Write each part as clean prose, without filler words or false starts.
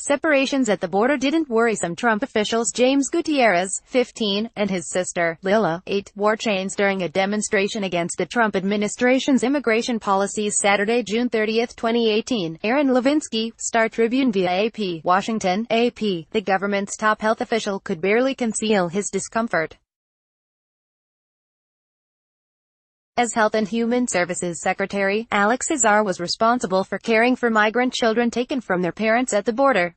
Separations at the border didn't worry some Trump officials. James Gutierrez, 15, and his sister, Lila, 8, wore chains during a demonstration against the Trump administration's immigration policies Saturday, June 30, 2018. Aaron Levinsky, Star Tribune via AP, Washington, AP. The government's top health official could barely conceal his discomfort. As Health and Human Services Secretary, Alex Azar was responsible for caring for migrant children taken from their parents at the border.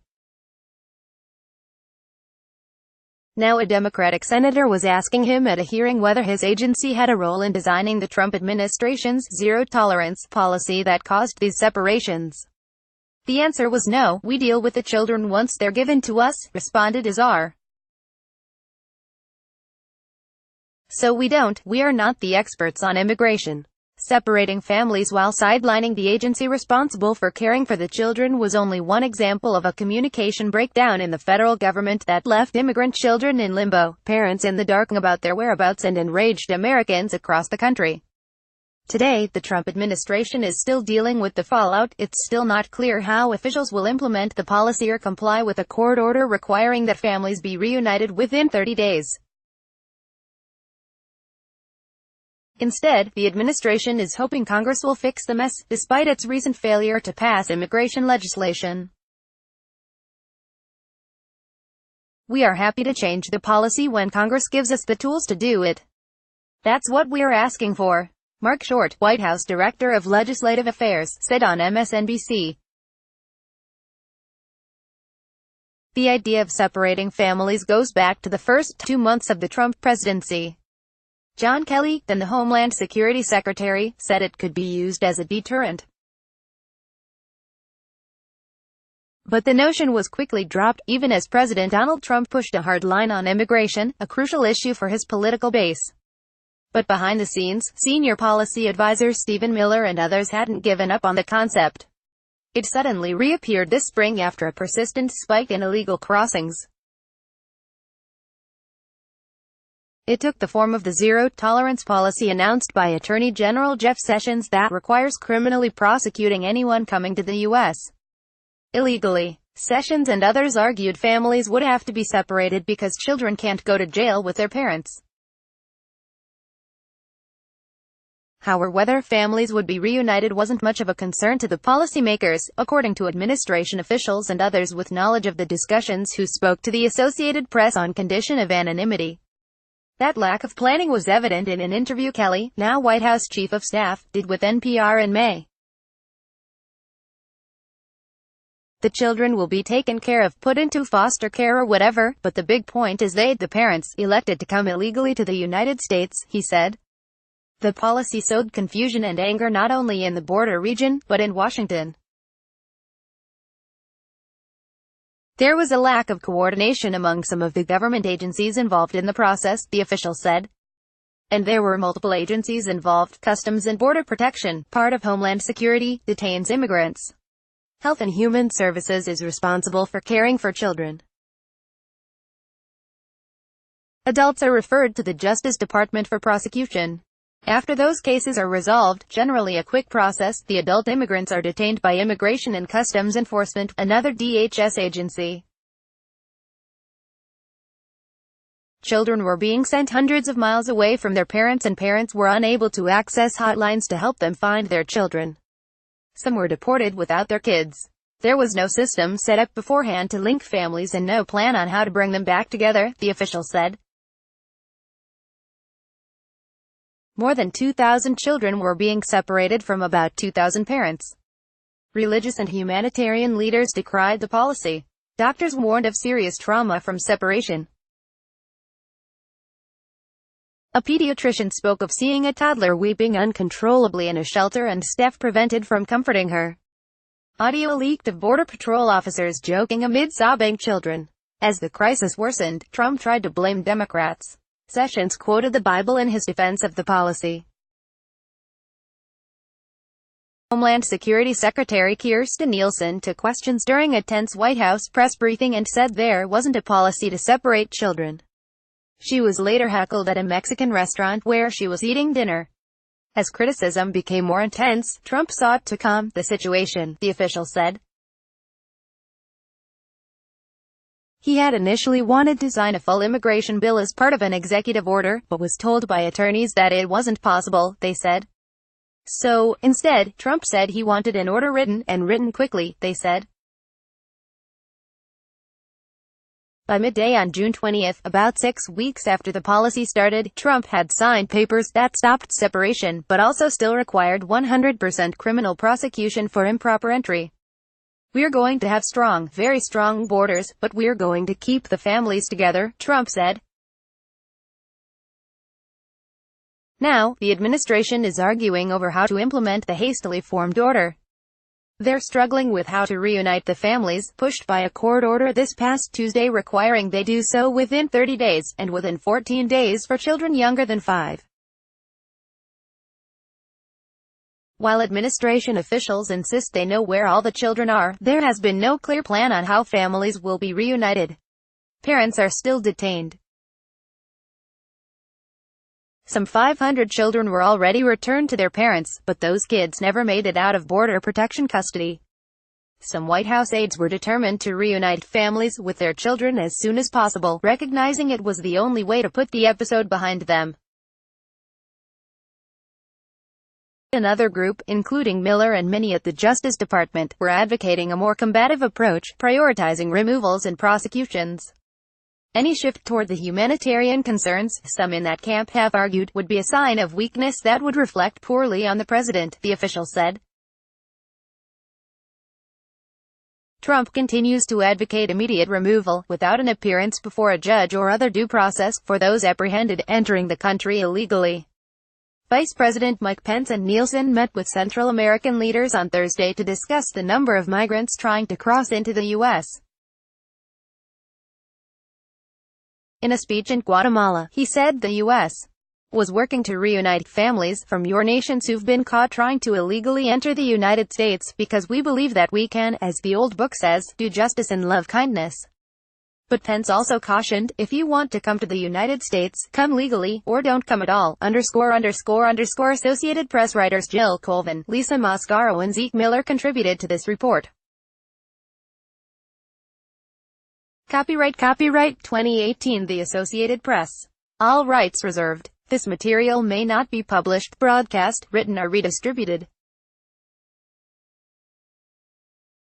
Now a Democratic senator was asking him at a hearing whether his agency had a role in designing the Trump administration's zero-tolerance policy that caused these separations. The answer was no. "We deal with the children once they're given to us," responded Azar. "So we don't. We are not the experts on immigration." Separating families while sidelining the agency responsible for caring for the children was only one example of a communication breakdown in the federal government that left immigrant children in limbo, parents in the dark about their whereabouts, and enraged Americans across the country. Today, the Trump administration is still dealing with the fallout. It's still not clear how officials will implement the policy or comply with a court order requiring that families be reunited within 30 days. Instead, the administration is hoping Congress will fix the mess, despite its recent failure to pass immigration legislation. "We are happy to change the policy when Congress gives us the tools to do it. That's what we're asking for," Mark Short, White House Director of Legislative Affairs, said on MSNBC. The idea of separating families goes back to the first 2 months of the Trump presidency. John Kelly, then the Homeland Security Secretary, said it could be used as a deterrent. But the notion was quickly dropped, even as President Donald Trump pushed a hard line on immigration, a crucial issue for his political base. But behind the scenes, senior policy advisor Stephen Miller and others hadn't given up on the concept. It suddenly reappeared this spring after a persistent spike in illegal crossings. It took the form of the zero-tolerance policy announced by Attorney General Jeff Sessions that requires criminally prosecuting anyone coming to the U.S. illegally. Sessions and others argued families would have to be separated because children can't go to jail with their parents. However, whether families would be reunited wasn't much of a concern to the policymakers, according to administration officials and others with knowledge of the discussions who spoke to the Associated Press on condition of anonymity. That lack of planning was evident in an interview Kelly, now White House Chief of Staff, did with NPR in May. "The children will be taken care of, put into foster care or whatever, but the big point is they, the parents, elected to come illegally to the United States," he said. The policy sowed confusion and anger not only in the border region, but in Washington. There was a lack of coordination among some of the government agencies involved in the process, the official said. And there were multiple agencies involved. Customs and Border Protection, part of Homeland Security, detains immigrants. Health and Human Services is responsible for caring for children. Adults are referred to the Justice Department for prosecution. After those cases are resolved, generally a quick process, the adult immigrants are detained by Immigration and Customs Enforcement, another DHS agency. Children were being sent hundreds of miles away from their parents, and parents were unable to access hotlines to help them find their children. Some were deported without their kids. There was no system set up beforehand to link families and no plan on how to bring them back together, the official said. More than 2,000 children were being separated from about 2,000 parents. Religious and humanitarian leaders decried the policy. Doctors warned of serious trauma from separation. A pediatrician spoke of seeing a toddler weeping uncontrollably in a shelter and staff prevented from comforting her. Audio leaked of Border Patrol officers joking amid sobbing children. As the crisis worsened, Trump tried to blame Democrats. Sessions quoted the Bible in his defense of the policy. Homeland Security Secretary Kirstjen Nielsen took questions during a tense White House press briefing and said there wasn't a policy to separate children. She was later heckled at a Mexican restaurant where she was eating dinner. As criticism became more intense, Trump sought to calm the situation, the official said. He had initially wanted to sign a full immigration bill as part of an executive order, but was told by attorneys that it wasn't possible, they said. So, instead, Trump said he wanted an order written, and written quickly, they said. By midday on June 20, about 6 weeks after the policy started, Trump had signed papers that stopped separation, but also still required 100% criminal prosecution for improper entry. "We're going to have strong, very strong borders, but we're going to keep the families together," Trump said. Now, the administration is arguing over how to implement the hastily formed order. They're struggling with how to reunite the families, pushed by a court order this past Tuesday requiring they do so within 30 days, and within 14 days for children younger than 5. While administration officials insist they know where all the children are, there has been no clear plan on how families will be reunited. Parents are still detained. Some 500 children were already returned to their parents, but those kids never made it out of border protection custody. Some White House aides were determined to reunite families with their children as soon as possible, recognizing it was the only way to put the episode behind them. Another group, including Miller and many at the Justice Department, were advocating a more combative approach, prioritizing removals and prosecutions. Any shift toward the humanitarian concerns, some in that camp have argued, would be a sign of weakness that would reflect poorly on the president, the official said. Trump continues to advocate immediate removal, without an appearance before a judge or other due process, for those apprehended entering the country illegally. Vice President Mike Pence and Nielsen met with Central American leaders on Thursday to discuss the number of migrants trying to cross into the U.S. In a speech in Guatemala, he said the U.S. was working to reunite families from your nations who've been caught trying to illegally enter the United States, because we believe that we can, as the old book says, do justice and love kindness. But Pence also cautioned, if you want to come to the United States, come legally, or don't come at all. Associated Press writers Jill Colvin, Lisa Mascaro and Zeke Miller contributed to this report. Copyright 2018 The Associated Press. All rights reserved. This material may not be published, broadcast, written or redistributed.